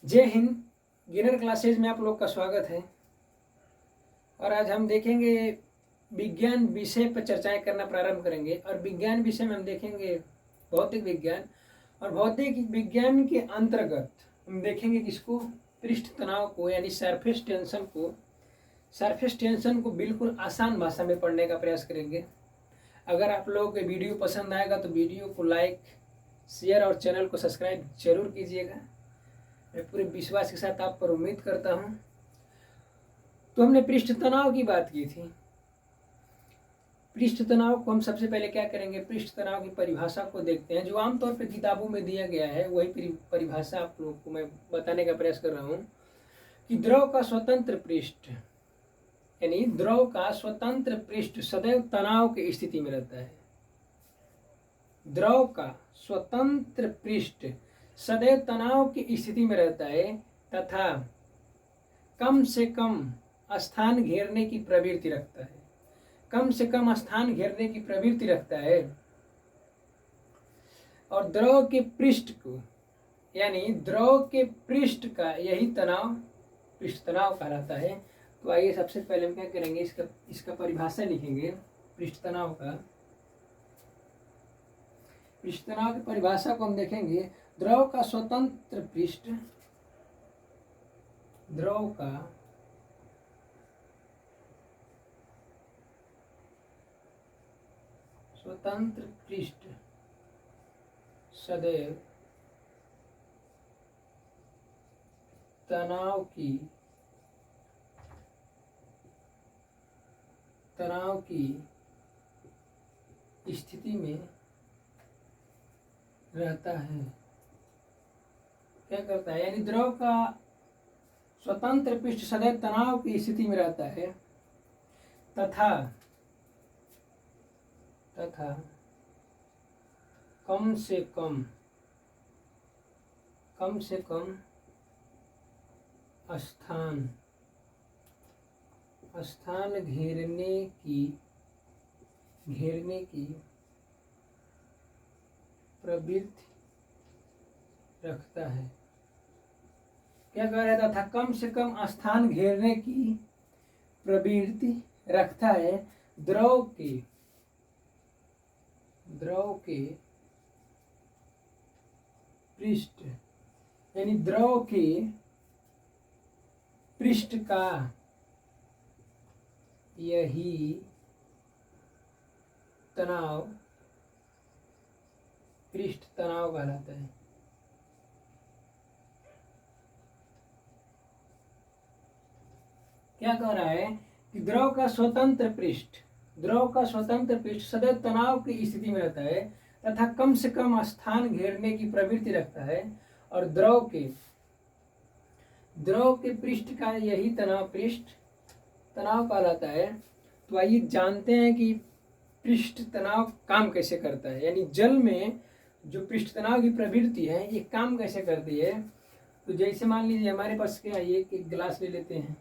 जय हिंद। गिनर क्लासेज में आप लोग का स्वागत है। और आज हम देखेंगे विज्ञान विषय पर चर्चाएं करना प्रारंभ करेंगे। और विज्ञान विषय में हम देखेंगे भौतिक विज्ञान। और भौतिक विज्ञान के अंतर्गत हम देखेंगे किसको, पृष्ठ तनाव को, यानी सरफेस टेंशन को। सरफेस टेंशन को बिल्कुल आसान भाषा में पढ़ने का प्रयास करेंगे। अगर आप लोगों को वीडियो पसंद आएगा तो वीडियो को लाइक, शेयर और चैनल को सब्सक्राइब जरूर कीजिएगा। मैं पूरे विश्वास के साथ आप पर उम्मीद करता हूं। तो हमने पृष्ठ तनाव की बात की थी। पृष्ठ तनाव को हम सबसे पहले क्या करेंगे, पृष्ठ तनाव की परिभाषा को देखते हैं, जो आमतौर पर किताबों में दिया गया है। वही परिभाषा आप लोगों को मैं बताने का प्रयास कर रहा हूं कि द्रव का स्वतंत्र पृष्ठ, यानी द्रव का स्वतंत्र पृष्ठ सदैव तनाव की स्थिति में रहता है। द्रव का स्वतंत्र पृष्ठ सदैव तनाव की स्थिति में रहता है तथा कम से कम स्थान घेरने की प्रवृत्ति रखता है। कम से कम स्थान घेरने की प्रवृत्ति रखता है। और द्रव के पृष्ठ को, यानी द्रव के पृष्ठ का यही तनाव पृष्ठ तनाव कहलाता है। तो आइए सबसे पहले हम क्या करेंगे, इसका परिभाषा लिखेंगे पृष्ठ तनाव का। पृष्ठ तनाव की परिभाषा को हम देखेंगे, द्रव का स्वतंत्र पृष्ठ, द्रव का स्वतंत्र पृष्ठ सदैव तनाव की स्थिति में रहता है। क्या करता है, यानी द्रव का स्वतंत्र पृष्ठ सदैव तनाव की स्थिति में रहता है तथा कम से कम स्थान घेरने की प्रवृत्ति रखता है। क्या कह रहा था, कम से कम स्थान घेरने की प्रवृत्ति रखता है। द्रव के पृष्ठ, यानी द्रव के पृष्ठ का यही तनाव पृष्ठ तनाव कहलाता है। क्या कह रहा है कि द्रव का स्वतंत्र पृष्ठ सदैव तनाव की स्थिति में रहता है तथा कम से कम स्थान घेरने की प्रवृत्ति रखता है। और द्रव के पृष्ठ का यही तनाव पृष्ठ तनाव कहलाता है। तो आइए जानते हैं कि पृष्ठ तनाव काम कैसे करता है, यानी जल में जो पृष्ठ तनाव की प्रवृत्ति है ये काम कैसे करती है। तो जैसे मान लीजिए हमारे पास क्या है, एक गिलास ले लेते हैं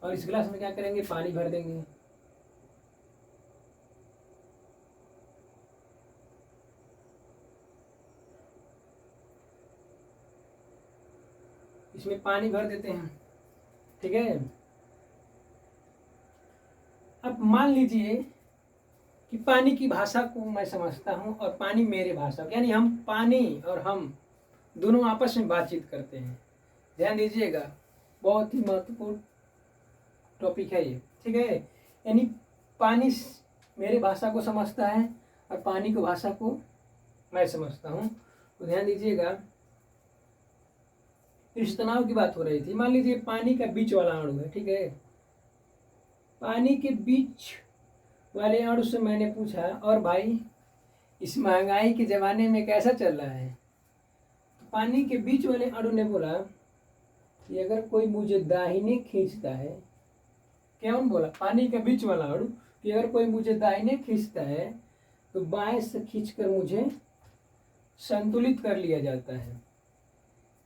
और इस गिलास में क्या करेंगे, पानी भर देंगे। इसमें पानी भर देते हैं, ठीक है। अब मान लीजिए कि पानी की भाषा को मैं समझता हूं और पानी मेरे भाषा को, यानी हम पानी और हम दोनों आपस में बातचीत करते हैं। ध्यान दीजिएगा, बहुत ही महत्वपूर्ण टॉपिक है ये, ठीक है। यानी पानी मेरे भाषा को समझता है और पानी की भाषा को मैं समझता हूँ। तो ध्यान दीजिएगा, पृष्ठ तनाव की बात हो रही थी। मान लीजिए पानी का बीच वाला अणु है, ठीक है। पानी के बीच वाले अणु से मैंने पूछा, और भाई इस महंगाई के ज़माने में कैसा चल रहा है। तो पानी के बीच वाले अणु ने बोला कि अगर कोई मुझे दाहिने खींचता है, कौन बोला, पानी के बीच वाला अणु, कि अगर कोई मुझे दाहिने खींचता है तो बाएं से खींचकर मुझे संतुलित कर लिया जाता है।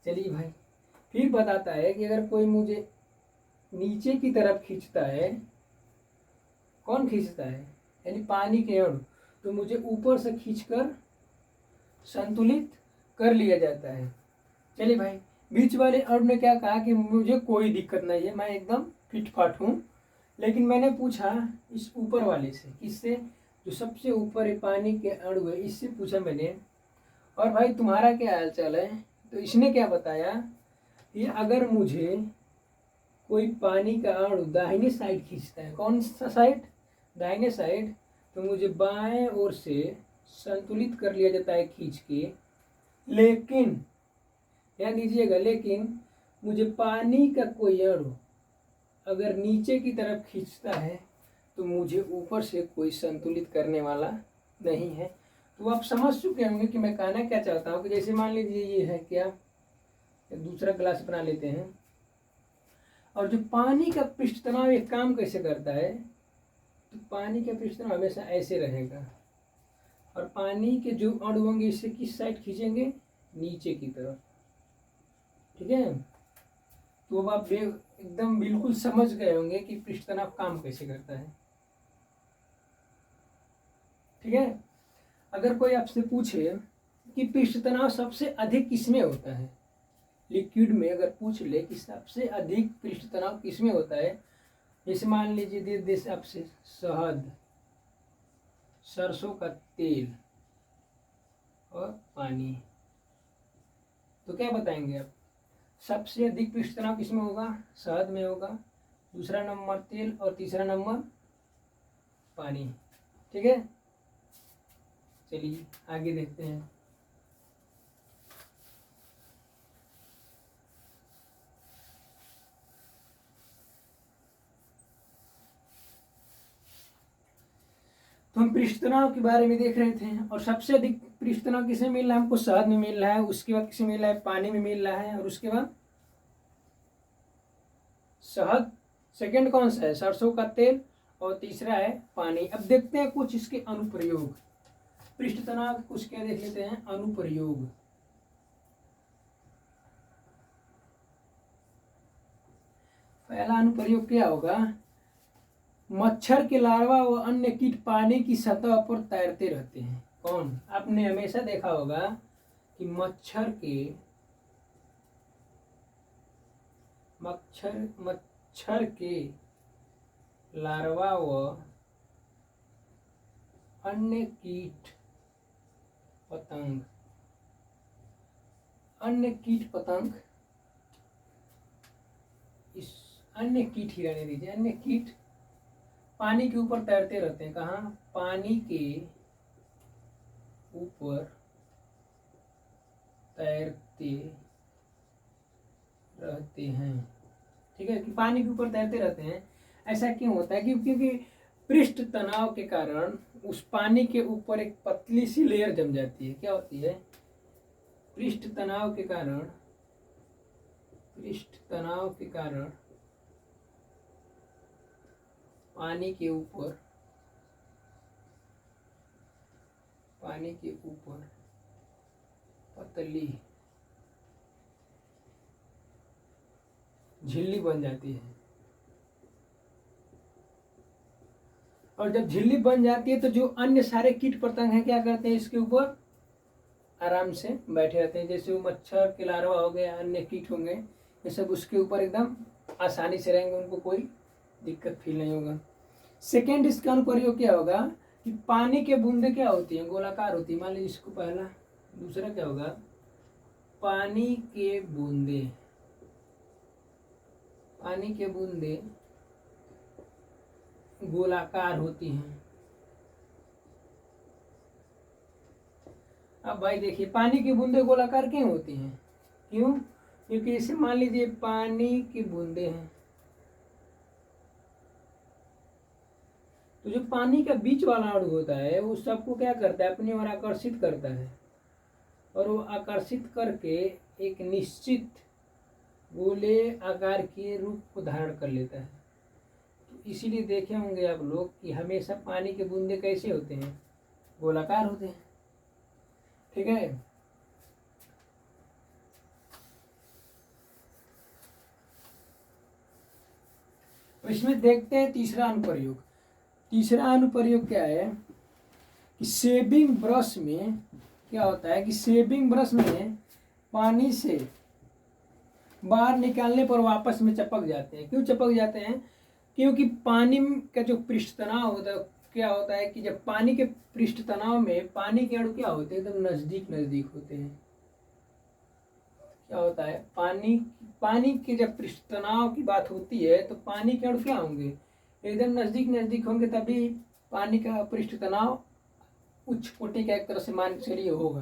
चलिए भाई, फिर बताता है कि अगर कोई मुझे नीचे की तरफ खींचता है, कौन खींचता है, यानी पानी के अणु, तो मुझे ऊपर से खींचकर संतुलित कर लिया जाता है। चलिए भाई, बीच वाले अणु ने क्या कहा कि मुझे कोई दिक्कत नहीं है, मैं एकदम फिट फाट हूँ। लेकिन मैंने पूछा इस ऊपर वाले से, किससे, जो सबसे ऊपर है पानी के अणु है, इससे पूछा मैंने, और भाई तुम्हारा क्या हाल चाल है। तो इसने क्या बताया कि अगर मुझे कोई पानी का अणु दाहिने साइड खींचता है, कौन सा साइड, दाहिने साइड, तो मुझे बाएं ओर से संतुलित कर लिया जाता है खींच के। लेकिन ध्यान दीजिएगा, लेकिन मुझे पानी का कोई अणु अगर नीचे की तरफ खींचता है तो मुझे ऊपर से कोई संतुलित करने वाला नहीं है। तो आप समझ चुके होंगे कि मैं कहना क्या चाहता हूँ कि जैसे मान लीजिए ये है क्या, दूसरा ग्लास बना लेते हैं, और जो पानी का पृष्ठ तनाव एक काम कैसे करता है, तो पानी का पृष्ठ तनाव हमेशा ऐसे रहेगा, और पानी के जो अणु होंगे इससे किस साइड खींचेंगे, नीचे की तरफ। ठीक है, तो अब आप एकदम बिल्कुल समझ गए होंगे कि पृष्ठ तनाव काम कैसे करता है। ठीक है, अगर कोई आपसे पूछे कि पृष्ठ तनाव सबसे अधिक किसमें होता है, लिक्विड में अगर पूछ ले कि सबसे अधिक पृष्ठ तनाव किसमें होता है, जैसे मान लीजिए दे दे आपसे शहद, सरसों का तेल और पानी, तो क्या बताएंगे आप, सबसे अधिक पृष्ठ तनाव किसमें होगा, शहद में होगा, दूसरा नंबर तेल और तीसरा नंबर पानी। ठीक है, चलिए आगे देखते हैं। तो हम पृष्ठ तनाव के बारे में देख रहे थे, और सबसे अधिक पृष्ठ तनाव किसे मिल रहा है, हमको शहद में मिल रहा है, उसके बाद किसे मिल रहा है, पानी में मिल रहा है, और उसके बाद शहद, सेकंड कौन सा है, सरसों का तेल, और तीसरा है पानी। अब देखते हैं कुछ इसके अनुप्रयोग, पृष्ठ तनाव कुछ क्या देख लेते हैं, अनुप्रयोग। पहला अनुप्रयोग क्या होगा, मच्छर के लार्वा व अन्य कीट पानी की सतह पर तैरते रहते हैं। कौन, आपने हमेशा देखा होगा कि मच्छर के लार्वा व अन्य कीट पतंग इस अन्य कीट ही रहने दीजिए, अन्य कीट पानी के ऊपर तैरते रहते हैं। कहाँ, पानी के ऊपर तैरते रहते हैं। ठीक है, कि पानी के ऊपर तैरते रहते हैं। ऐसा क्यों होता है, क्योंकि पृष्ठ तनाव के कारण उस पानी के ऊपर एक पतली सी लेयर जम जाती है। क्या होती है, पृष्ठ तनाव के कारण पानी के ऊपर पतली झिल्ली बन जाती है, और जब झिल्ली बन जाती है तो जो अन्य सारे कीट पतंग हैं क्या करते हैं, इसके ऊपर आराम से बैठे रहते हैं। जैसे वो मच्छर के लार्वा हो गए, अन्य कीट होंगे, ये सब उसके ऊपर एकदम आसानी से रहेंगे, उनको कोई दिक्कत फील नहीं होगा। सेकेंड इसका अनुप्रयोग क्या होगा कि पानी के बूंदे क्या होती हैं, गोलाकार होती है। मान लीजिए इसको पहला, दूसरा क्या होगा, पानी के बूंदे गोलाकार होती हैं। अब भाई देखिए, पानी की बूंदे गोलाकार क्यों होती हैं, क्यों, क्योंकि इसे मान लीजिए पानी की बूंदे हैं, तो जो पानी का बीच वाला अणु होता है वो सबको क्या करता है, अपनी ओर आकर्षित करता है, और वो आकर्षित करके एक निश्चित गोले आकार के रूप को धारण कर लेता है। तो इसीलिए देखे होंगे आप लोग कि हमेशा पानी के बूंदे कैसे होते हैं, गोलाकार होते हैं। ठीक है, तो इसमें देखते हैं तीसरा अनुप्रयोग। तीसरा अनुप्रयोग क्या है कि शेविंग ब्रश में क्या होता है कि शेविंग ब्रश में पानी से बाहर निकालने पर वापस में चिपक जाते हैं। क्यों चिपक जाते हैं? क्योंकि पानी का जो पृष्ठ तनाव होता है, क्या होता है कि जब पानी के पृष्ठ तनाव में पानी के अणु क्या होते हैं, एकदम नजदीक नजदीक होते हैं। क्या होता है, पानी के जब पृष्ठ तनाव की बात होती है तो पानी के अणु क्या होंगे, एकदम नजदीक नजदीक होंगे, तभी पानी का पृष्ठ तनाव उच्च कोटि का एक तरह से मान चलिए होगा।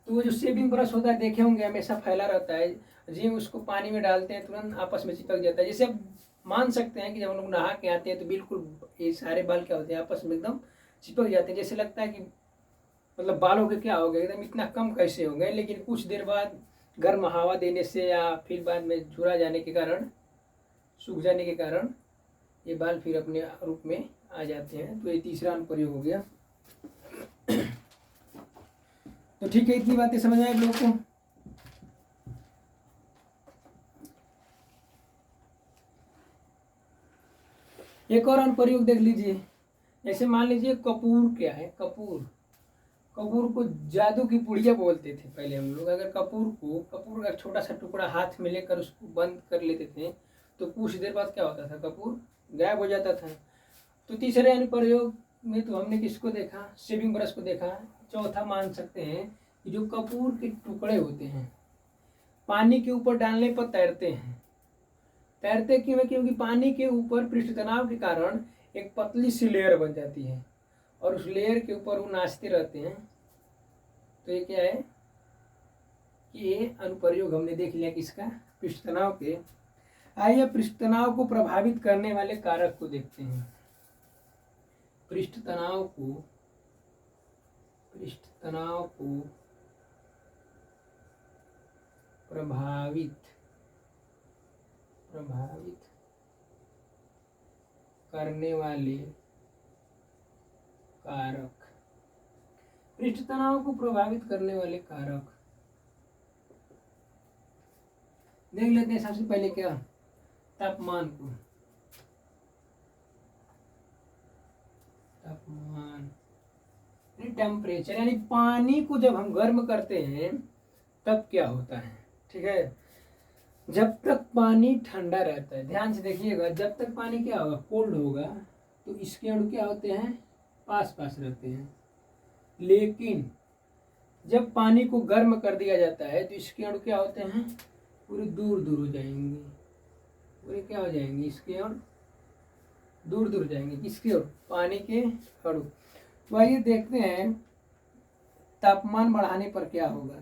तो वो जो शेविंग ब्रश होता है देखे होंगे, हमेशा फैला रहता है, जी उसको पानी में डालते हैं तुरंत आपस में चिपक जाता है। जैसे आप मान सकते हैं कि जब हम लोग नहा के आते हैं तो बिल्कुल ये सारे बाल क्या होते हैं, आपस में एकदम चिपक जाते हैं। जैसे लगता है कि मतलब बालों के क्या हो गए, एकदम इतना कम कैसे हो गए। लेकिन कुछ देर बाद गर्म हवा देने से या फिर बाद में झुरा जाने के कारण, सूख जाने के कारण ये बाल फिर अपने रूप में आ जाते हैं। तो ये तीसरा अनुप्रयोग हो गया। तो ठीक है, इतनी बातें समझ आए आप लोग को? एक और अनुप्रयोग देख लीजिए। जैसे मान लीजिए कपूर क्या है, कपूर को जादू की पुड़िया बोलते थे पहले हम लोग। अगर कपूर का छोटा सा टुकड़ा हाथ में लेकर उसको बंद कर लेते थे तो कुछ देर बाद क्या होता था, कपूर गायब हो जाता था। तो तीसरे अनुप्रयोग में तो हमने किसको देखा, शेविंग ब्रश को देखा। चौथा मान सकते हैं कि जो कपूर के टुकड़े होते हैं पानी के ऊपर डालने पर तैरते हैं। तैरते क्यों है? क्योंकि पानी के ऊपर पृष्ठ तनाव के कारण एक पतली सी लेयर बन जाती है और उस लेयर के ऊपर वो नाचते रहते हैं। तो ये क्या है कि ये अनुप्रयोग हमने देख लिया किसका, पृष्ठ तनाव के। आइए पृष्ठ तनाव को प्रभावित करने वाले कारक को देखते हैं। पृष्ठ तनाव को प्रभावित करने वाले कारक। पृष्ठ तनाव को प्रभावित करने वाले कारक देख लेते हैं। सबसे पहले क्या, तापमान को। टेम्परेचर यानी पानी को जब हम गर्म करते हैं तब क्या होता है, ठीक है। जब तक पानी ठंडा रहता है, ध्यान से देखिएगा, जब तक पानी क्या होगा, कोल्ड होगा, तो इसके अणु क्या होते हैं, पास पास रहते हैं। लेकिन जब पानी को गर्म कर दिया जाता है तो इसके अणु क्या होते हैं, पूरे दूर दूर हो जाएंगे। पूरे क्या हो जाएंगे, इसके अणु दूर दूर जाएंगे। किसके अणु, पानी के अणु। तो आइए देखते हैं तापमान बढ़ाने पर क्या होगा।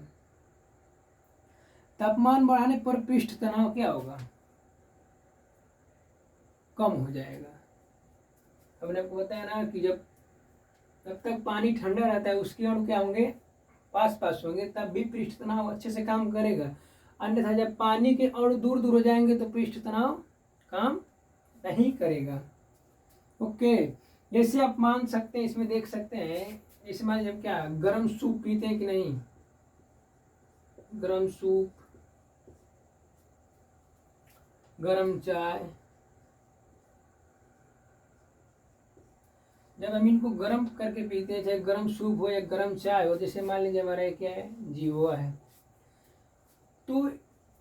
तापमान बढ़ाने पर पृष्ठ तनाव क्या होगा, कम हो जाएगा। हमने आपको बताया ना कि जब तक पानी ठंडा रहता है उसके अणु क्या होंगे, पास पास होंगे, तब भी पृष्ठ तनाव अच्छे से काम करेगा। अन्यथा जब पानी के अणु दूर दूर हो जाएंगे तो पृष्ठ तनाव काम नहीं करेगा। ओके, जैसे आप मान सकते हैं, इसमें देख सकते हैं, इसमें जब क्या गर्म सूप पीते हैं कि नहीं, गर्म सूप, गर्म चाय, जब हम इनको गर्म करके पीते हैं, चाहे गर्म सूप हो या गर्म चाय हो, जैसे मान लीजिए हमारा क्या है, जीवा है, तो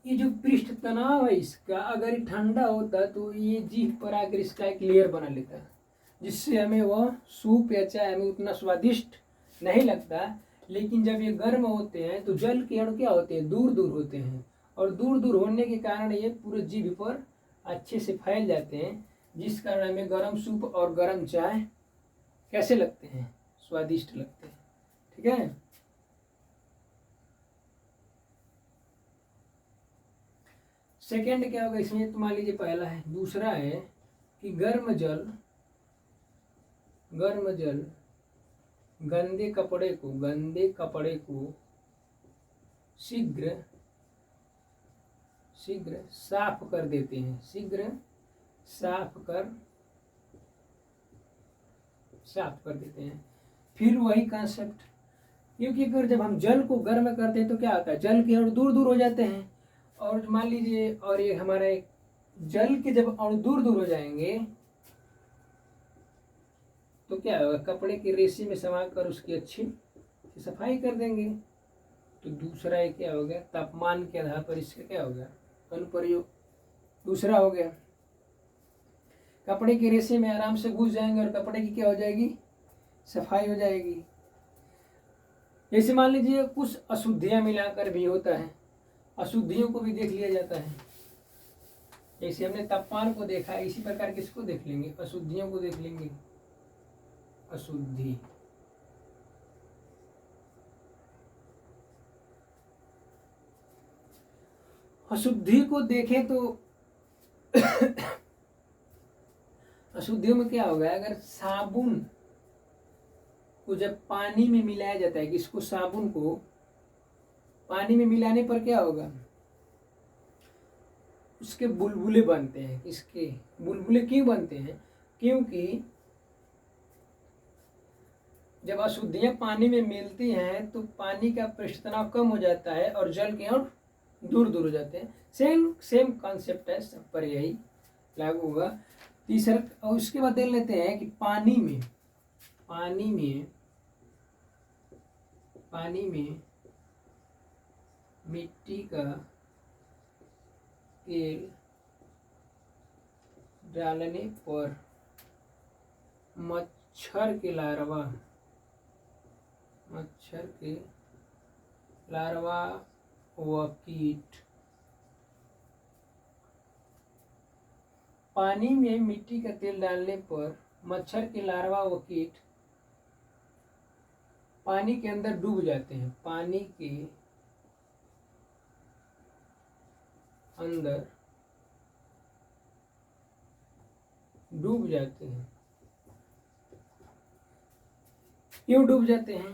ये जो पृष्ठ तनाव है इसका, अगर ये ठंडा होता तो ये जीभ पर आकर इसका एक लेयर बना लेता, जिससे हमें वह सूप या चाय हमें उतना स्वादिष्ट नहीं लगता। लेकिन जब ये गर्म होते हैं तो जल के अणु क्या होते हैं, दूर दूर होते हैं, और दूर दूर होने के कारण ये पूरे जीभ पर अच्छे से फैल जाते हैं, जिस कारण हमें गर्म सूप और गर्म चाय कैसे लगते हैं, स्वादिष्ट लगते हैं। ठीक है, सेकेंड क्या होगा इसमें, तो मान लीजिए पहला है। दूसरा है कि गर्म जल गंदे कपड़े को शीघ्र साफ कर देते हैं, साफ कर देते हैं। फिर वही कॉन्सेप्ट, क्योंकि अगर जब हम जल को गर्म करते हैं तो क्या होता है, जल के अणु दूर दूर हो जाते हैं, और मान लीजिए, और ये हमारे जल के जब अणु दूर दूर हो जाएंगे तो क्या होगा, कपड़े की रेशे में समाकर उसकी अच्छी इसे सफाई कर देंगे। तो दूसरा ये क्या हो गया, तापमान के आधार पर इसका क्या हो गया, अनुप्रयोग दूसरा हो गया। कपड़े के रेशे में आराम से घुस जाएंगे और कपड़े की क्या हो जाएगी, सफाई हो जाएगी। जैसे मान लीजिए कुछ अशुद्धियां मिलाकर भी होता है, अशुद्धियों को भी देख लिया जाता है। जैसे हमने तापमान को देखा, इसी प्रकार किसको देख लेंगे, अशुद्धियों को देख लेंगे। अशुद्धि, अशुद्धि को देखें तो अशुद्धियों में क्या होगा, अगर साबुन को जब पानी में मिलाया जाता है, किसको, साबुन को पानी में मिलाने पर क्या होगा, उसके बुलबुले बनते हैं। इसके बुलबुले क्यों बनते हैं, क्योंकि जब अशुद्धियां पानी में मिलती हैं तो पानी का पृष्ठ तनाव कम हो जाता है और जल के और दूर दूर हो जाते हैं। सेम कॉन्सेप्ट है, सब पर यही लागू होगा। तीसरा, और उसके बाद देख लेते हैं कि पानी में मिट्टी का तेल डालने पर मच्छर के लार्वा व कीट, पानी में मिट्टी का तेल डालने पर मच्छर के लार्वा व कीट पानी के अंदर डूब जाते हैं। पानी के अंदर डूब जाते हैं। क्यों डूब जाते हैं,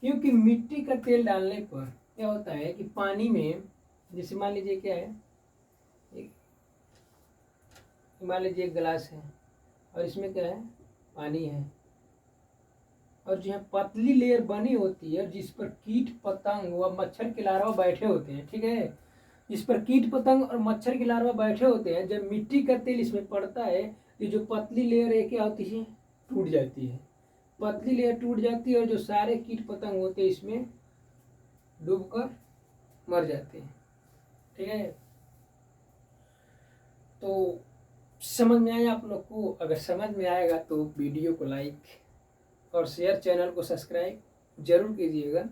क्योंकि मिट्टी का तेल डालने पर क्या होता है कि पानी में, जैसे मान लीजिए क्या है, मान लीजिए एक गिलास है और इसमें क्या है, पानी है, और जो है पतली लेयर बनी होती है जिस पर कीट पतंग व मच्छर के लार्वा बैठे होते हैं, ठीक है, जिस पर कीट पतंग और मच्छर के लार्वा बैठे होते हैं। जब मिट्टी का तेल इसमें पड़ता है तो जो पतली लेयर है क्या होती है, टूट जाती है। पतली लेयर टूट जाती है और जो सारे कीट पतंग होते हैं इसमें डूबकर मर जाते हैं, ठीक है। तो समझ में आया आप लोग को? अगर समझ में आएगा तो वीडियो को लाइक और शेयर, चैनल को सब्सक्राइब जरूर कीजिएगा।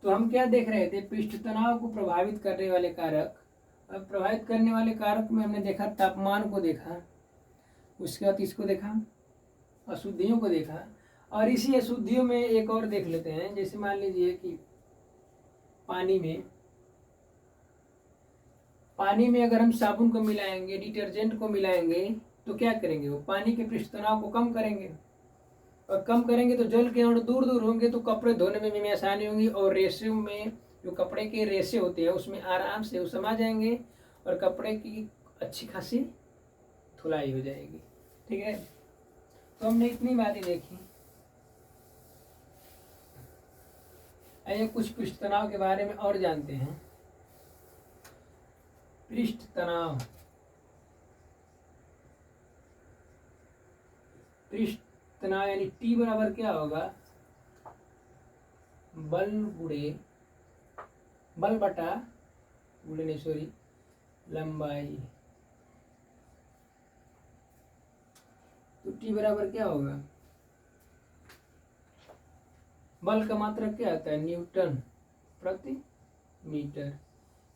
तो हम क्या देख रहे थे, पृष्ठ तनाव को प्रभावित करने वाले कारक। अब प्रभावित करने वाले कारक में हमने देखा तापमान को देखा, उसके बाद इसको देखा, अशुद्धियों को देखा, और इसी अशुद्धियों में एक और देख लेते हैं। जैसे मान लीजिए कि पानी में अगर हम साबुन को मिलाएंगे, डिटर्जेंट को मिलाएंगे, तो क्या करेंगे, वो पानी के पृष्ठ तनाव को कम करेंगे, और कम करेंगे तो जल के अणु दूर दूर होंगे, तो कपड़े धोने में भी आसानी होगी, और रेशे में जो कपड़े के रेशे होते हैं उसमें आराम से वो समा जाएंगे और कपड़े की अच्छी खासी धुलाई हो जाएगी, ठीक है। तो हमने इतनी बातें देखी। आइए कुछ पृष्ठ तनाव के बारे में और जानते हैं। पृष्ठ तनाव यानी T बराबर क्या होगा, लंबाई। तो T बराबर क्या होगा, बल का मात्रक क्या आता है, न्यूटन प्रति मीटर,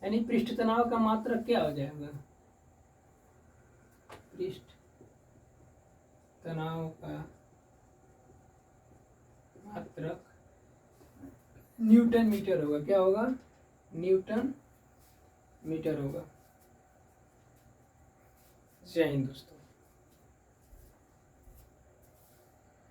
यानी पृष्ठ तनाव का मात्रक क्या हो जाएगा, पृष्ठ तनाव का मात्रक न्यूटन मीटर होगा। क्या होगा, न्यूटन मीटर होगा। जय हिंद दोस्तों।